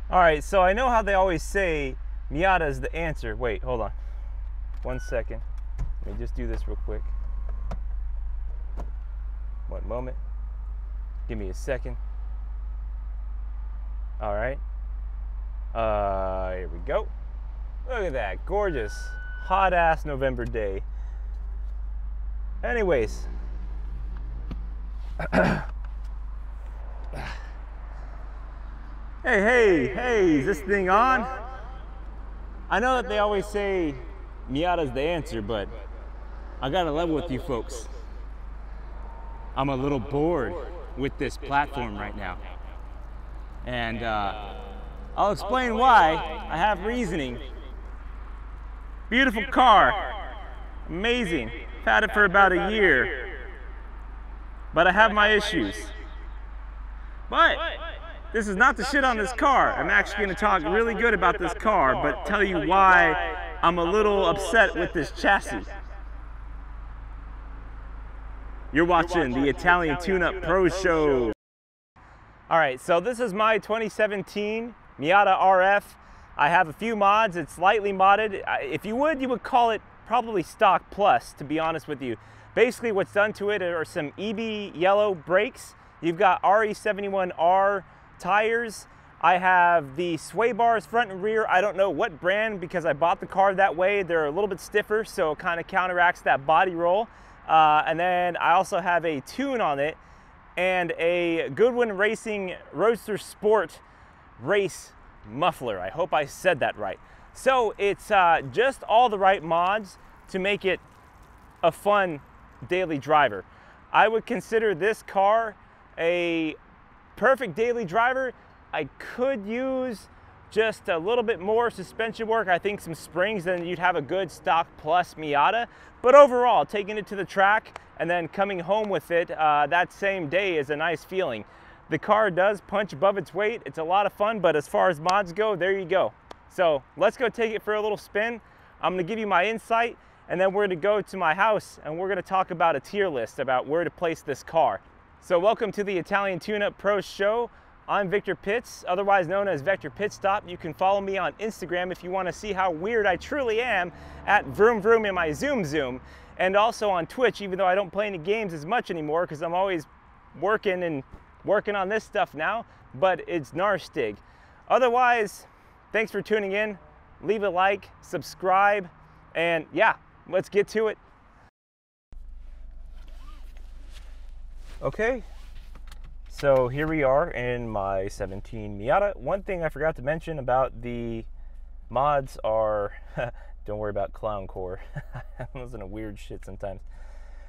All right, so I know how they always say Miata is the answer. Wait, hold on. 1 second. Let me just do this real quick. One moment. Give me a second. All right. Here we go. Look at that, gorgeous, hot-ass November day. Anyways. Hey, is this thing on? I know that they always say Miata's the answer, but I gotta level with you folks. I'm a little bored with this platform right now. And I'll explain why. I have reasoning. Beautiful car, amazing. I've had it for about a year, but I have my issues. But this is not to shit on this car. I'm actually going to talk really good about this car, but tell you why I'm a little upset with this chassis. You're watching the Italian Tune-Up Pro Show. All right, so this is my 2017 Miata RF. I have a few mods. It's lightly modded. If you would call it probably stock plus, to be honest with you. Basically what's done to it are some EB yellow brakes. You've got RE71R tires. I have the Swaybars front and rear. I don't know what brand because I bought the car that way. They're a little bit stiffer, so it kind of counteracts that body roll. And then I also have a tune on it and a Goodwin Racing Roadster Sport Race Muffler. I hope I said that right. So it's just all the right mods to make it a fun daily driver. I would consider this car a perfect daily driver. I could use just a little bit more suspension work. I think some springs, then you'd have a good stock plus Miata. But overall, taking it to the track and then coming home with it that same day is a nice feeling. The car does punch above its weight. It's a lot of fun, but as far as mods go, there you go. So let's go take it for a little spin. I'm gonna give you my insight, and then we're gonna go to my house and we're gonna talk about a tier list about where to place this car. So welcome to the Italian Tune-Up Pro Show. I'm Victor Pitts, otherwise known as Vector Pit Stop. You can follow me on Instagram if you want to see how weird I truly am at Vroom Vroom in my Zoom Zoom. And also on Twitch, even though I don't play any games as much anymore because I'm always working on this stuff now, but it's Narstig. Otherwise, thanks for tuning in. Leave a like, subscribe, and yeah, let's get to it. Okay, so here we are in my 17 Miata. One thing I forgot to mention about the mods are, don't worry about clown core. I'm listening to weird shit sometimes.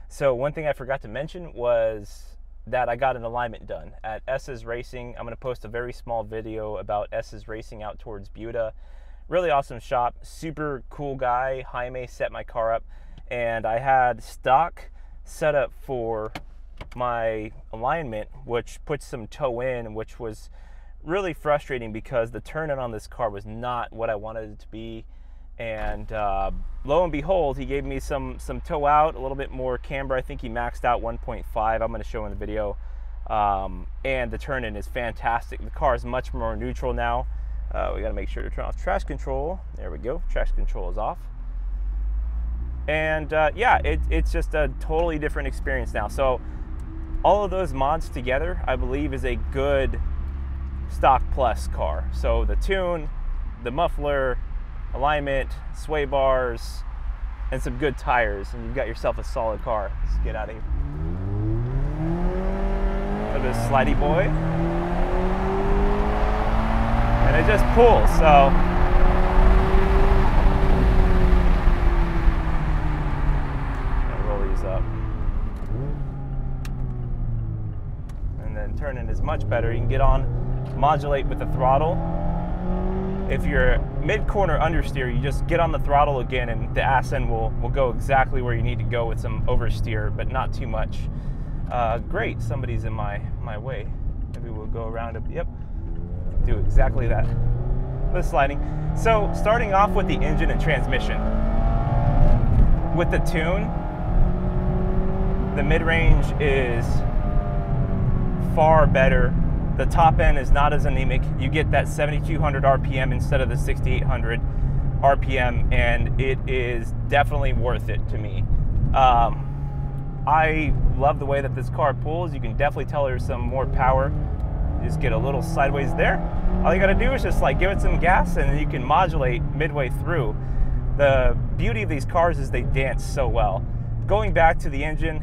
So one thing I forgot to mention was that I got an alignment done at S's Racing. I'm gonna post a very small video about S's Racing out towards Buda. Really awesome shop, super cool guy. Jaime set my car up, and I had stock set up for my alignment, which puts some toe in, which was really frustrating because the turn-in on this car was not what I wanted it to be. And lo and behold, he gave me some toe out, a little bit more camber. I think he maxed out 1.5. I'm going to show in the video. And the turn-in is fantastic. The car is much more neutral now. We got to make sure to turn off traction control. There we go. Traction control is off. And yeah, it's just a totally different experience now. So all of those mods together, I believe, is a good stock plus car. So the tune, the muffler, alignment, sway bars, and some good tires, and you've got yourself a solid car. Let's get out of here. Look at this slidey boy. And it just pulls, so. I'll roll these up. And then turning is much better. You can get on, modulate with the throttle. If you're mid-corner understeer, you just get on the throttle again and the ass end will go exactly where you need to go with some oversteer, but not too much. Great, somebody's in my way. Maybe we'll go around it. Yep, do exactly that. The sliding. So starting off with the engine and transmission. With the tune, the mid-range is far better The top end is not as anemic. You get that 7,200 RPM instead of the 6,800 RPM, and it is definitely worth it to me. I love the way that this car pulls. You can definitely tell there's some more power. You just get a little sideways there. All you gotta do is just like give it some gas, and then you can modulate midway through. The beauty of these cars is they dance so well. Going back to the engine,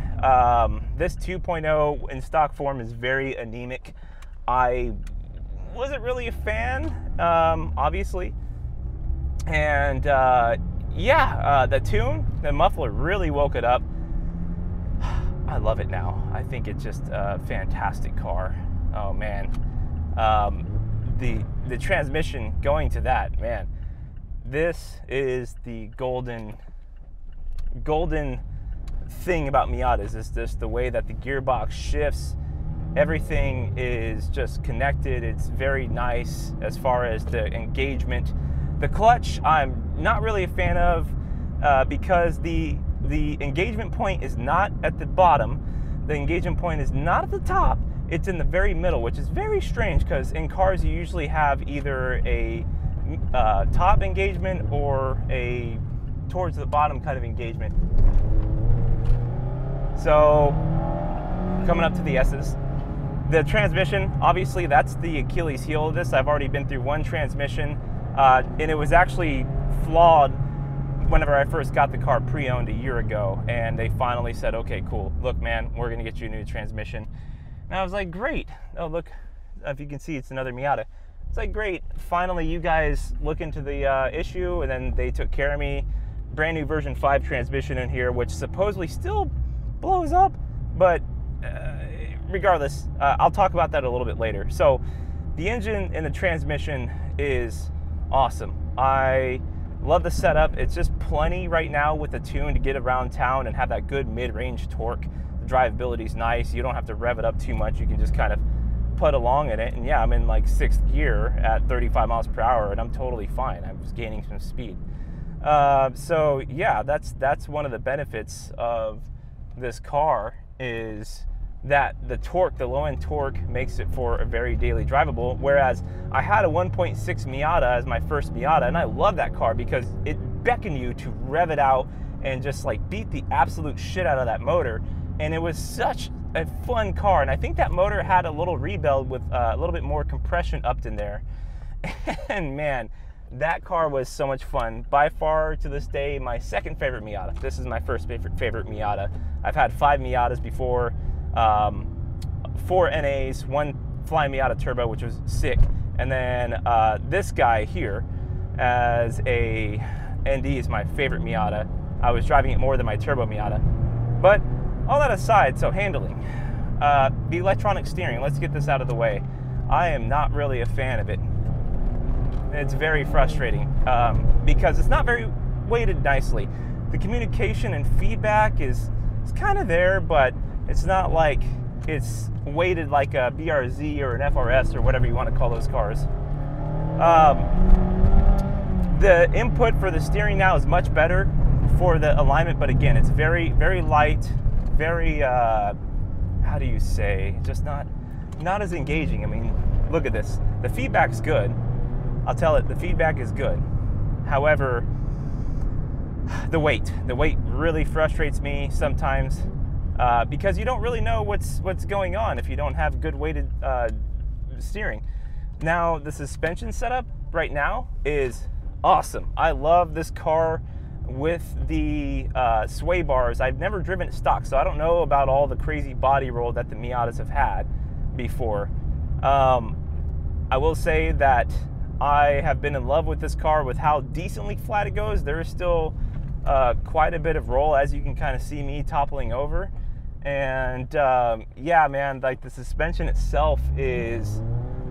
this 2.0 in stock form is very anemic. I wasn't really a fan, obviously. And the tune, the muffler really woke it up. I love it now. I think it's just a fantastic car. Oh man. The transmission going to that, man. This is the golden thing about Miatas, is just the way that the gearbox shifts. Everything is just connected. It's very nice as far as the engagement. The clutch, I'm not really a fan of because the engagement point is not at the bottom. The engagement point is not at the top. It's in the very middle, which is very strange because in cars you usually have either a top engagement or a towards the bottom kind of engagement. So coming up to the S's. The transmission, obviously that's the Achilles heel of this. I've already been through one transmission and it was actually flawed whenever I first got the car pre-owned a year ago, and they finally said, okay, cool, look man, we're gonna get you a new transmission. And I was like, great. Oh look, if you can see, it's another Miata. It's like, great, finally you guys look into the issue, and then they took care of me. Brand new version 5 transmission in here, which supposedly still blows up, but regardless, I'll talk about that a little bit later. So the engine and the transmission is awesome. I love the setup. It's just plenty right now with the tune to get around town and have that good mid-range torque. The drivability is nice. You don't have to rev it up too much. You can just kind of put along in it. And yeah, I'm in like 6th gear at 35 miles per hour and I'm totally fine. I'm just gaining some speed. So yeah, that's one of the benefits of this car, is that the torque, the low-end torque, makes it for a very daily drivable. Whereas I had a 1.6 Miata as my first Miata, and I love that car because it beckoned you to rev it out and just like beat the absolute shit out of that motor. And it was such a fun car. And I think that motor had a little rebuild with a little bit more compression upped in there. And man, that car was so much fun. By far, to this day, my second favorite Miata. This is my first favorite Miata. I've had 5 Miatas before. 4 NAs, 1 Flying Miata Turbo, which was sick, and then this guy here as a ND is my favorite Miata. I was driving it more than my Turbo Miata. But all that aside, so handling. The electronic steering, let's get this out of the way. I am not really a fan of it. It's very frustrating because it's not very weighted nicely. The communication and feedback is kind of there, but it's not like it's weighted like a BRZ or an FRS or whatever you want to call those cars. The input for the steering now is much better for the alignment, but again, it's very, very light, very, how do you say, just not as engaging. I mean, look at this. The feedback's good. I'll tell it, the feedback is good. However, the weight really frustrates me sometimes. Because you don't really know what's going on if you don't have good weighted steering. Now, the suspension setup right now is awesome. I love this car with the Swaybars. I've never driven it stock, so I don't know about all the crazy body roll that the Miatas have had before. I will say that I have been in love with this car with how decently flat it goes. There is still quite a bit of roll, as you can kind of see me toppling over. And yeah, man, like the suspension itself is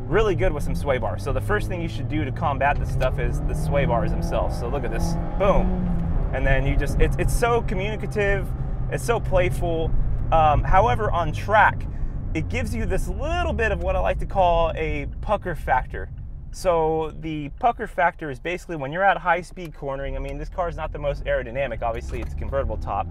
really good with some Swaybars. So the first thing you should do to combat this stuff is the Swaybars themselves. So look at this, boom. And then you just, it's so communicative, it's so playful. However, on track, it gives you this little bit of what I like to call a pucker factor. So the pucker factor is basically when you're at high speed cornering. I mean, this car is not the most aerodynamic, obviously it's a convertible top.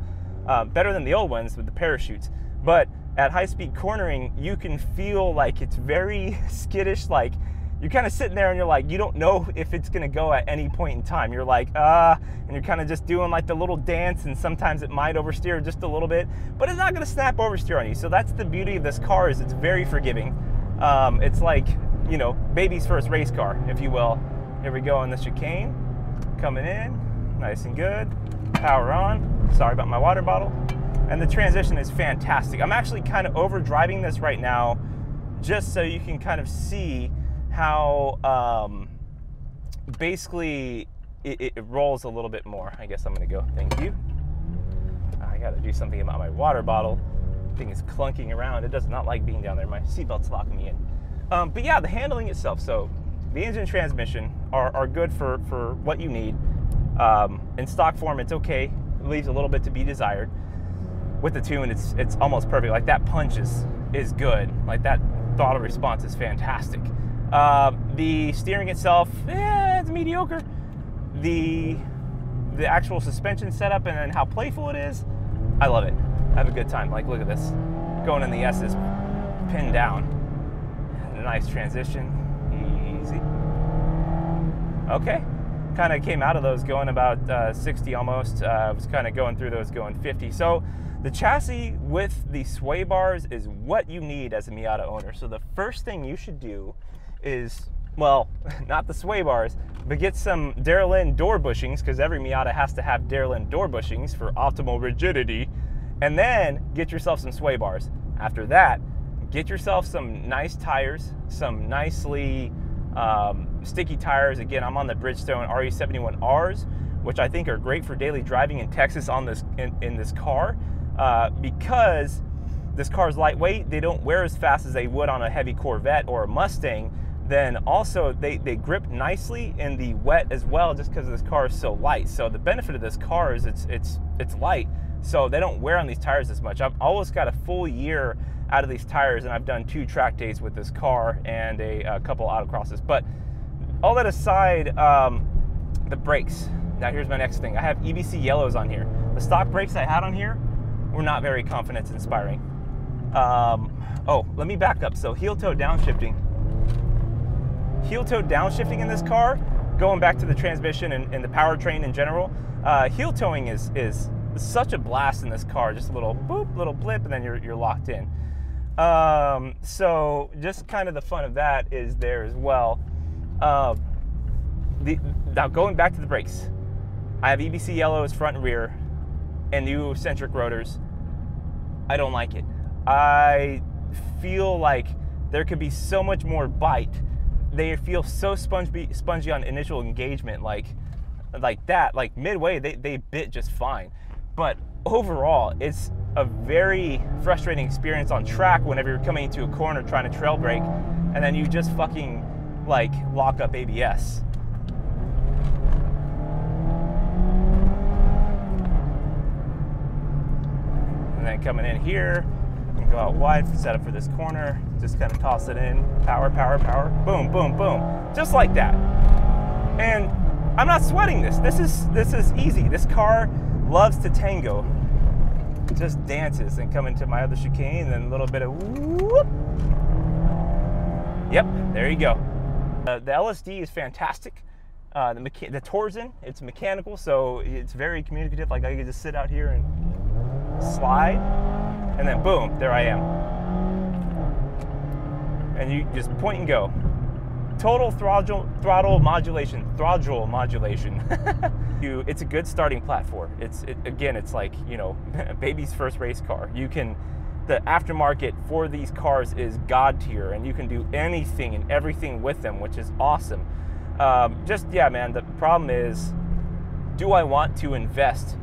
Better than the old ones with the parachutes. But at high-speed cornering, you can feel like it's very skittish. Like you're kind of sitting there and you're like, you don't know if it's gonna go at any point in time. You're like, and you're kind of just doing like the little dance, and sometimes it might oversteer just a little bit, but it's not gonna snap oversteer on you. So that's the beauty of this car, is it's very forgiving. It's like, you know, baby's first race car, if you will. Here we go on the chicane, coming in, nice and good, power on. Sorry about my water bottle. And the transition is fantastic. I'm actually kind of overdriving this right now, just so you can kind of see how basically it rolls a little bit more. I guess I'm gonna go, thank you. I gotta do something about my water bottle. The thing is clunking around. It does not like being down there. My seatbelt's locking me in. But yeah, the handling itself. So the engine, transmission are good for what you need. In stock form, it's okay. It leaves a little bit to be desired. With the tune, it's almost perfect. Like that punch is good. Like that throttle response is fantastic. The steering itself, it's mediocre. The actual suspension setup and then how playful it is, I love it. I have a good time. Like, look at this. Going in the S's, pinned down. A nice transition, easy. Okay, kind of came out of those going about 60 almost. Was kind of going through those going 50. So the chassis with the Swaybars is what you need as a Miata owner. So the first thing you should do is, well, not the Swaybars, but get some Darrell-in door bushings, because every Miata has to have Darrell-in door bushings for optimal rigidity, and then get yourself some Swaybars. After that, get yourself some nice tires, some nicely sticky tires. Again, I'm on the Bridgestone RE71Rs, which I think are great for daily driving in Texas on this in this car, because this car is lightweight. They don't wear as fast as they would on a heavy Corvette or a Mustang. Then also they grip nicely in the wet as well, just because this car is so light. So the benefit of this car is it's light, so they don't wear on these tires as much. I've almost got a full year out of these tires, and I've done 2 track days with this car and a couple autocrosses. But all that aside, the brakes. Now here's my next thing. I have EBC yellows on here. The stock brakes I had on here were not very confidence inspiring. Oh, let me back up. So heel toe downshifting. Heel toe downshifting in this car, going back to the transmission and the powertrain in general, heel towing is such a blast in this car. Just a little boop, little blip, and then you're locked in. So just kind of the fun of that is there as well. Now going back to the brakes, I have EBC yellows front and rear and new Centric rotors. I don't like it. I feel like there could be so much more bite. They feel so spongy on initial engagement, like that. Like midway, they bit just fine. But overall, it's a very frustrating experience on track whenever you're coming into a corner trying to trail brake, and then you just fucking like lock up ABS. And then coming in here, and go out wide, set up for this corner, just kind of toss it in, power, power, power, boom, boom, boom, just like that. And I'm not sweating this. This is easy. This car loves to tango. It just dances. And come into my other chicane, and then a little bit of whoop. Yep, there you go. The LSD is fantastic. The Torsen, it's mechanical, so it's very communicative. Like I can just sit out here and slide, and then boom, there I am. And you just point and go. Total throttle modulation. It's a good starting platform. Again, it's like, you know, baby's first race car. The aftermarket for these cars is god tier, and you can do anything and everything with them, which is awesome. Yeah, man, the problem is, do I want to invest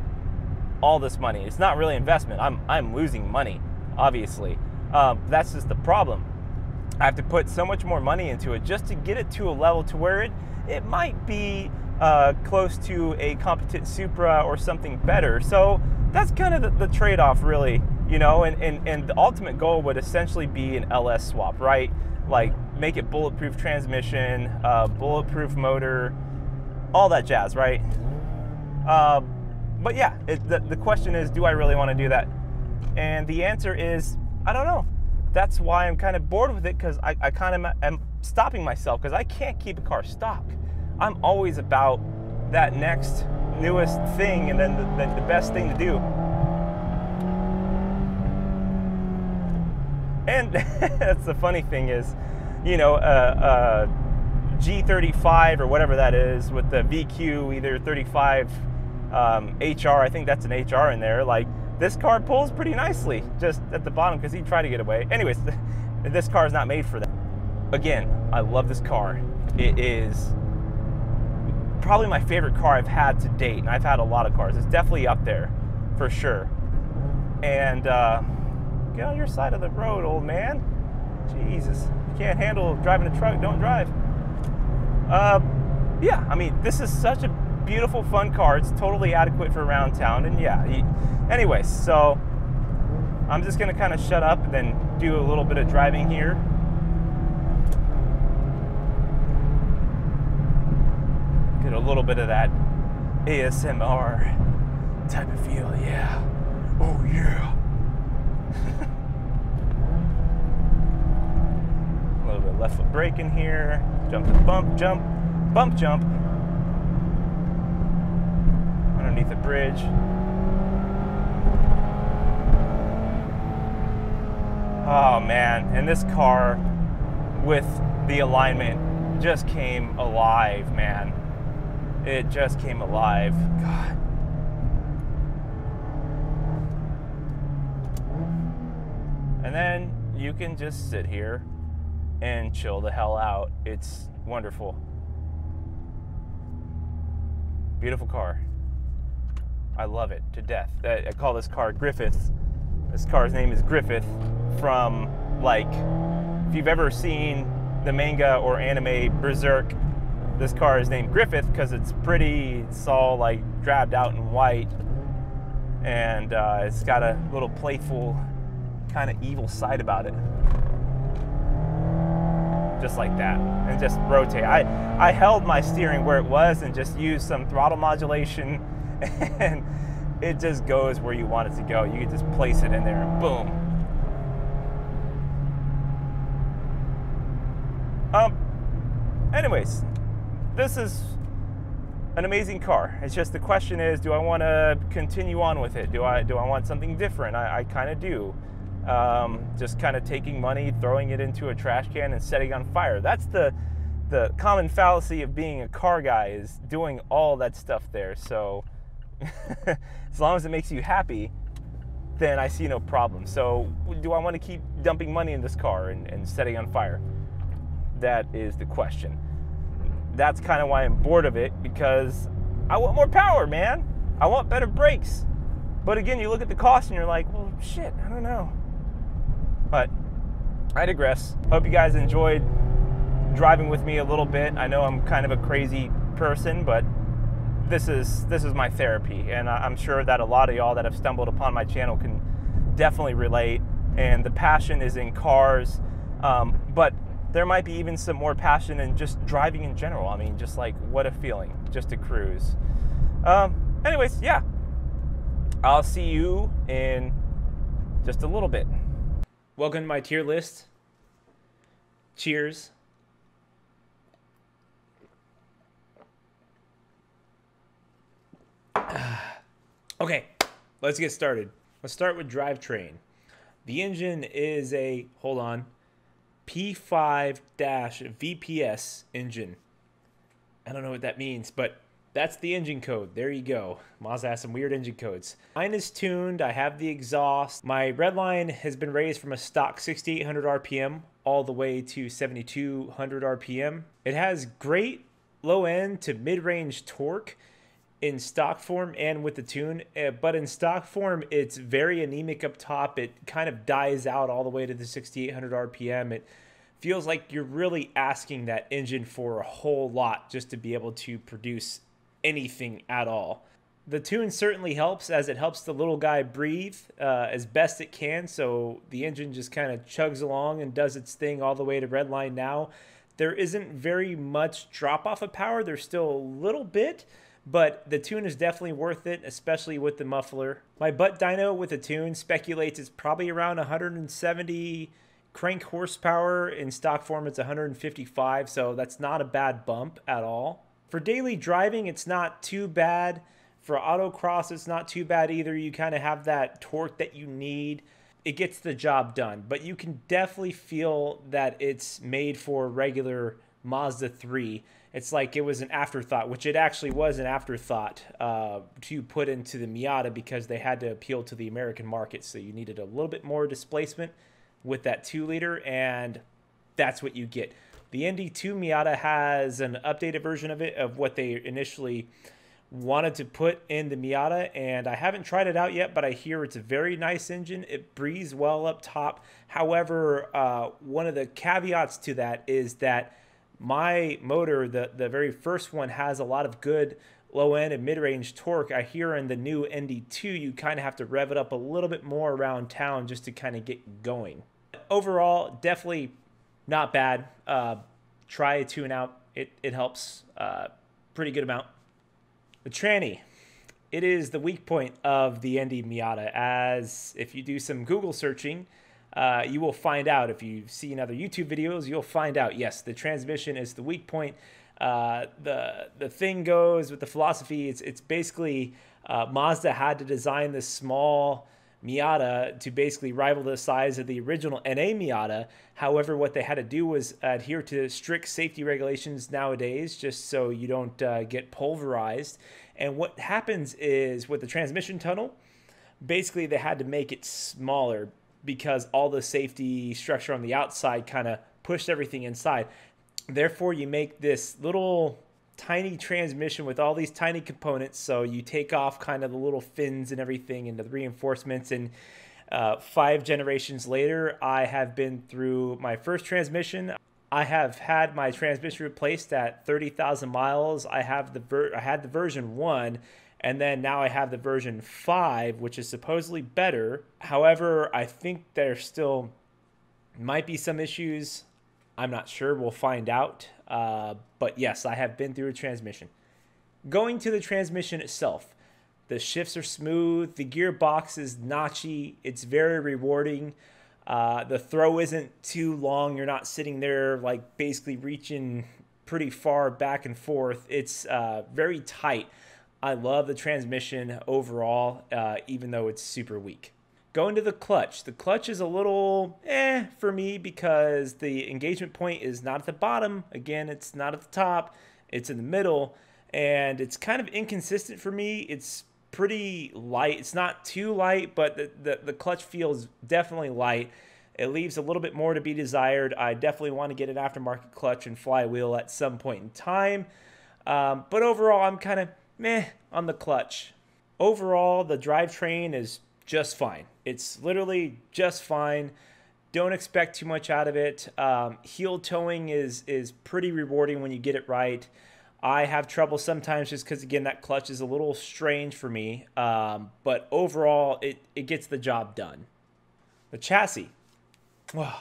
all this money? It's not really investment. I'm losing money, obviously. That's just the problem. I have to put so much more money into it just to get it to a level to where it might be close to a competent Supra or something better. So that's kind of the trade-off, really, you know, and the ultimate goal would essentially be an LS swap, right? Like make it bulletproof transmission, bulletproof motor, all that jazz, right? But yeah, the question is, do I really want to do that? And the answer is, I don't know. That's why I'm kind of bored with it, because I kind of am stopping myself, because I can't keep a car stock. I'm always about that next newest thing, and then the best thing to do. And that's the funny thing is, you know, G35 or whatever that is with the VQ, either 35 HR, I think that's an HR in there. Like, this car pulls pretty nicely just at the bottom because he tried to get away. Anyways, this car is not made for that. Again, I love this car. It is probably my favorite car I've had to date, and I've had a lot of cars. It's definitely up there for sure. And get on your side of the road, old man. Jesus, you can't handle driving a truck, don't drive. Yeah, I mean, this is such a beautiful, fun car. It's totally adequate for around town. And yeah, anyways, so I'm just gonna kind of shut up and then do a little bit of driving here. Get a little bit of that ASMR type of feel, yeah. Oh yeah. A little bit of left foot brake in here. Jump to bump, jump, bump, jump. Underneath the bridge. Oh man, and this car with the alignment just came alive, man. It just came alive. God. And then you can just sit here and chill the hell out. It's wonderful. Beautiful car. I love it to death. I call this car Griffith. This car's name is Griffith from, like, if you've ever seen the manga or anime Berserk, this car is named Griffith because it's pretty. It's all like drabbed out in white, and it's got a little playful kind of evil side about it. Just like that, and just rotate. I held my steering where it was and just used some throttle modulation, and it just goes where you want it to go. You can just place it in there and boom. Anyways, this is an amazing car. It's just the question is, do I want to continue on with it? Do I want something different? I kind of do. Just kind of taking money, throwing it into a trash can and setting it on fire. That's the common fallacy of being a car guy, is doing all that stuff there. So as long as it makes you happy, then I see no problem. So do I want to keep dumping money in this car and setting it on fire? That is the question. That's kind of why I'm bored of it, because I want more power, man. I want better brakes. But again, you look at the cost and you're like, well, shit, I don't know. But I digress. Hope you guys enjoyed driving with me a little bit. I know I'm kind of a crazy person, but this is my therapy, and I'm sure that a lot of y'all that have stumbled upon my channel can definitely relate. And the passion is in cars, but there might be even some more passion in just driving in general. I mean, just like, what a feeling just to cruise. Anyways, yeah, I'll see you in just a little bit. Welcome to my tier list. Cheers. Okay, let's get started. Let's start with drivetrain. The engine is a, hold on, P5-VPS engine. I don't know what that means, but that's the engine code. There you go. Mazda has some weird engine codes. Mine is tuned. I have the exhaust. My red line has been raised from a stock 6,800 RPM all the way to 7,200 RPM. It has great low end to mid-range torque in stock form and with the tune, but in stock form it's very anemic up top. It kind of dies out all the way to the 6,800 RPM. It feels like you're really asking that engine for a whole lot just to be able to produce anything at all. The tune certainly helps, as it helps the little guy breathe as best it can, so the engine just kind of chugs along and does its thing all the way to redline now. There isn't very much drop off of power. There's still a little bit, but the tune is definitely worth it, especially with the muffler. My butt dyno with the tune speculates it's probably around 170 crank horsepower. In stock form, it's 155, so that's not a bad bump at all. For daily driving, it's not too bad. For autocross, it's not too bad either. You kind of have that torque that you need. It gets the job done, but you can definitely feel that it's made for regular Mazda 3. It's like it was an afterthought, which it actually was an afterthought to put into the Miata because they had to appeal to the American market. So you needed a little bit more displacement with that 2-liter, and that's what you get. The ND2 Miata has an updated version of it, of what they initially wanted to put in the Miata, and I haven't tried it out yet, but I hear it's a very nice engine. It breathes well up top. However, one of the caveats to that is that my motor, the very first one, has a lot of good low-end and mid-range torque. I hear in the new ND2, you kind of have to rev it up a little bit more around town just to kind of get going. Overall, definitely not bad. Try a tune out. It helps pretty good amount. The tranny. It is the weak point of the ND Miata, as if you do some Google searching, you will find out. If you've seen other YouTube videos, you'll find out, yes, the transmission is the weak point. The thing goes with the philosophy, it's basically Mazda had to design this small Miata to basically rival the size of the original NA Miata. However, what they had to do was adhere to strict safety regulations nowadays, just so you don't get pulverized. And what happens is with the transmission tunnel, basically they had to make it smaller because all the safety structure on the outside kind of pushed everything inside. Therefore, you make this little tiny transmission with all these tiny components, so you take off kind of the little fins and everything and the reinforcements, and 5 generations later, I have been through my first transmission. I have had my transmission replaced at 30,000 miles. I had the version 1, and then now I have the version 5, which is supposedly better. However, I think there still might be some issues. I'm not sure. We'll find out. But yes, I have been through a transmission. Going to the transmission itself, the shifts are smooth. The gearbox is notchy. It's very rewarding. The throw isn't too long. You're not sitting there like basically reaching pretty far back and forth. It's very tight. I love the transmission overall, even though it's super weak. Going to the clutch. The clutch is a little for me because the engagement point is not at the bottom. Again, it's not at the top. It's in the middle, and it's kind of inconsistent for me. It's pretty light. It's not too light, but the clutch feels definitely light. It leaves a little bit more to be desired. I definitely want to get an aftermarket clutch and flywheel at some point in time. But overall, I'm kind of meh on the clutch. Overall, the drivetrain is just fine. It's literally just fine. Don't expect too much out of it. Heel towing is pretty rewarding when you get it right. I have trouble sometimes just because, again, that clutch is a little strange for me. But overall, it gets the job done. The chassis. Wow.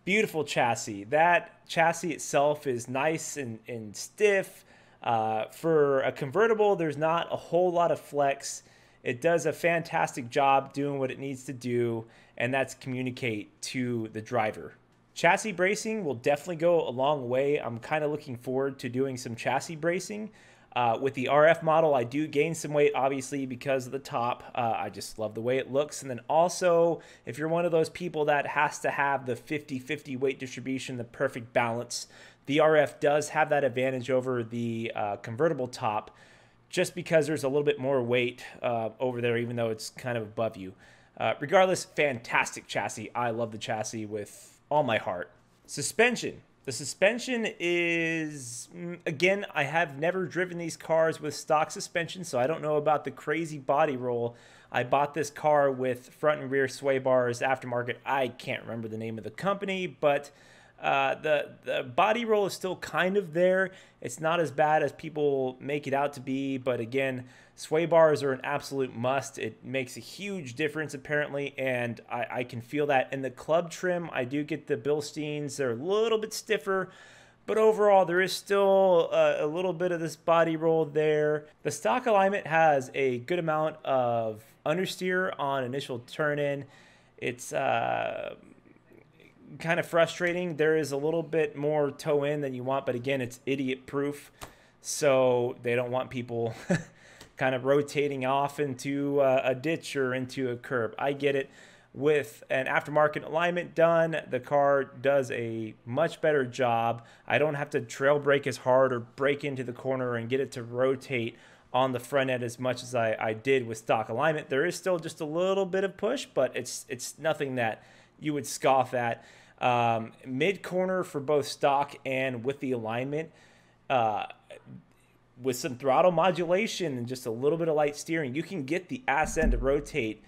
Beautiful chassis. That chassis itself is nice and stiff. For a convertible, there's not a whole lot of flex. It does a fantastic job doing what it needs to do, and that's communicate to the driver. Chassis bracing will definitely go a long way. I'm kind of looking forward to doing some chassis bracing. With the RF model, I do gain some weight, obviously, because of the top. I just love the way it looks. And then also, if you're one of those people that has to have the 50-50 weight distribution, the perfect balance, the RF does have that advantage over the convertible top, just because there's a little bit more weight over there, even though it's kind of above you. Regardless, fantastic chassis. I love the chassis with all my heart. Suspension. The suspension is, again, I have never driven these cars with stock suspension, so I don't know about the crazy body roll. I bought this car with front and rear Swaybars aftermarket. I can't remember the name of the company, but the body roll is still kind of there. It's not as bad as people make it out to be, but again, Swaybars are an absolute must. It makes a huge difference apparently, and I can feel that. In the club trim, I do get the Bilsteins. They're a little bit stiffer, but overall there is still a little bit of this body roll there. The stock alignment has a good amount of understeer on initial turn-in. It's kind of frustrating. There is a little bit more toe in than you want, but again, it's idiot proof, so they don't want people kind of rotating off into a ditch or into a curb. I get it. With an aftermarket alignment done, the car does a much better job. I don't have to trail brake as hard or brake into the corner and get it to rotate on the front end as much as I did with stock alignment. There is still just a little bit of push, but it's nothing that you would scoff at. Mid corner for both stock and with the alignment, with some throttle modulation and just a little bit of light steering, you can get the ass end to rotate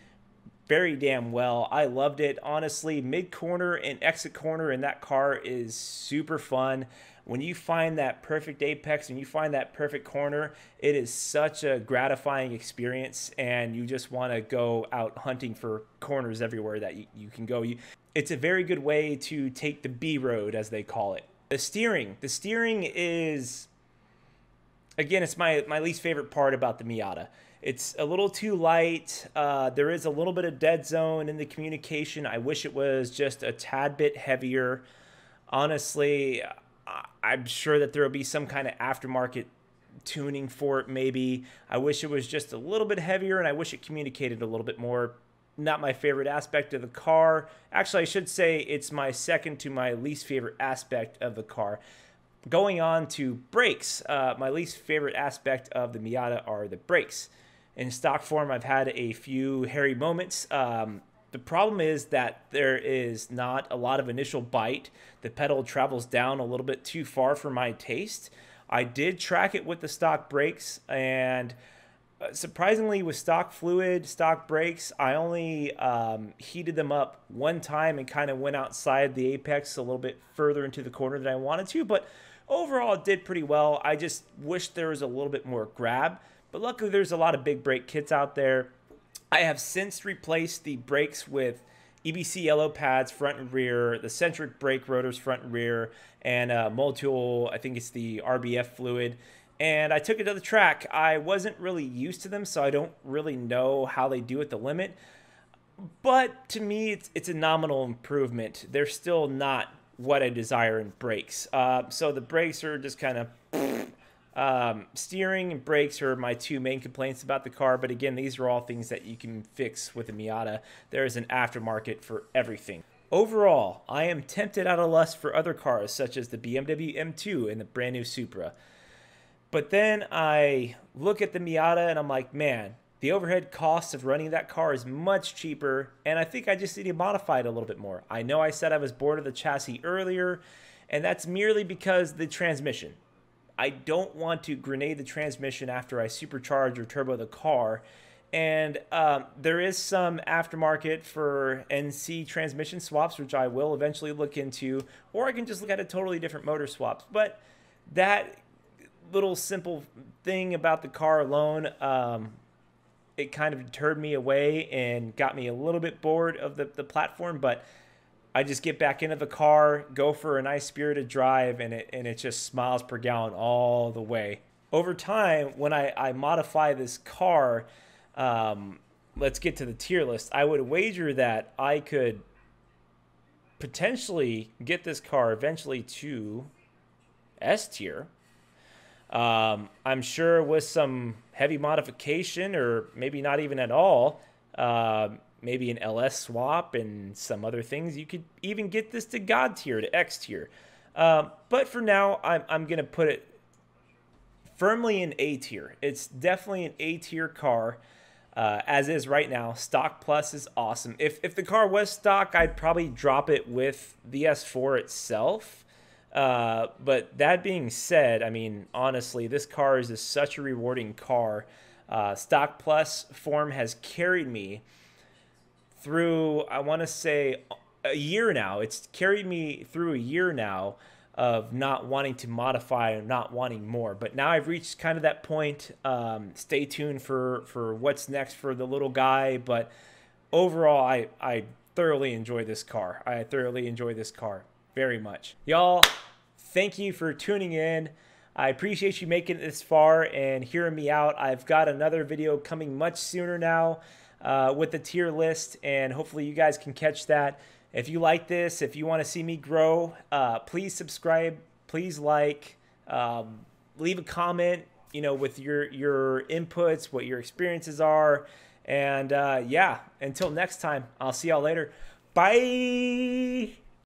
very damn well. I loved it. Honestly, mid corner and exit corner in that car is super fun. When you find that perfect apex and you find that perfect corner, it is such a gratifying experience, and you just want to go out hunting for corners everywhere that you can go. It's a very good way to take the B road, as they call it. The steering is, again, it's my least favorite part about the Miata. It's a little too light. There is a little bit of dead zone in the communication. I wish it was just a tad bit heavier. Honestly, I'm sure that there will be some kind of aftermarket tuning for it maybe. I wish it was just a little bit heavier, and I wish it communicated a little bit more. Not my favorite aspect of the car. Actually, I should say it's my second to my least favorite aspect of the car. Going on to brakes, my least favorite aspect of the Miata are the brakes. In stock form, I've had a few hairy moments. The problem is that there is not a lot of initial bite. The pedal travels down a little bit too far for my taste. I did track it with the stock brakes, and surprisingly with stock fluid, stock brakes, I only heated them up one time and kind of went outside the apex a little bit further into the corner than I wanted to, but overall it did pretty well. I just wish there was a little bit more grab. But luckily, there's a lot of big brake kits out there. I have since replaced the brakes with EBC yellow pads front and rear, the Centric brake rotors front and rear, and Motul, I think it's the RBF fluid. And I took it to the track. I wasn't really used to them, so I don't really know how they do at the limit. But to me, it's a nominal improvement. They're still not what I desire in brakes. So the brakes are just kind of... steering and brakes are my two main complaints about the car, but again, these are all things that you can fix with a Miata. There is an aftermarket for everything. Overall, I am tempted out of lust for other cars such as the BMW M2 and the brand new Supra. But then I look at the Miata and I'm like, man, the overhead cost of running that car is much cheaper, and I think I just need to modify it a little bit more. I know I said I was bored of the chassis earlier, and that's merely because the transmission. I don't want to grenade the transmission after I supercharge or turbo the car. And there is some aftermarket for NC transmission swaps, which I will eventually look into, or I can just look at a totally different motor swaps. But that little simple thing about the car alone, it kind of deterred me away and got me a little bit bored of the platform. But I just get back into the car, go for a nice spirited drive, and it just smiles per gallon all the way. Over time, when I modify this car, let's get to the tier list. I would wager that I could potentially get this car eventually to S tier. I'm sure with some heavy modification, or maybe not even at all, maybe an LS swap and some other things, you could even get this to God tier, to X tier. But for now, I'm going to put it firmly in A tier. It's definitely an A tier car, as is right now. Stock Plus is awesome. If the car was stock, I'd probably drop it with the S4 itself. But that being said, I mean, honestly, this car is such a rewarding car. Stock Plus form has carried me through, I want to say, a year now. It's carried me through a year now of not wanting to modify and not wanting more. But now I've reached kind of that point. Stay tuned for what's next for the little guy. But overall, I thoroughly enjoy this car. I thoroughly enjoy this car very much. Y'all, thank you for tuning in. I appreciate you making it this far and hearing me out. I've got another video coming much sooner now with the tier list, and hopefully you guys can catch that. If you like this, if you want to see me grow, please subscribe, please like, leave a comment, you know, with your inputs, what your experiences are. And yeah, until next time, I'll see y'all later. Bye.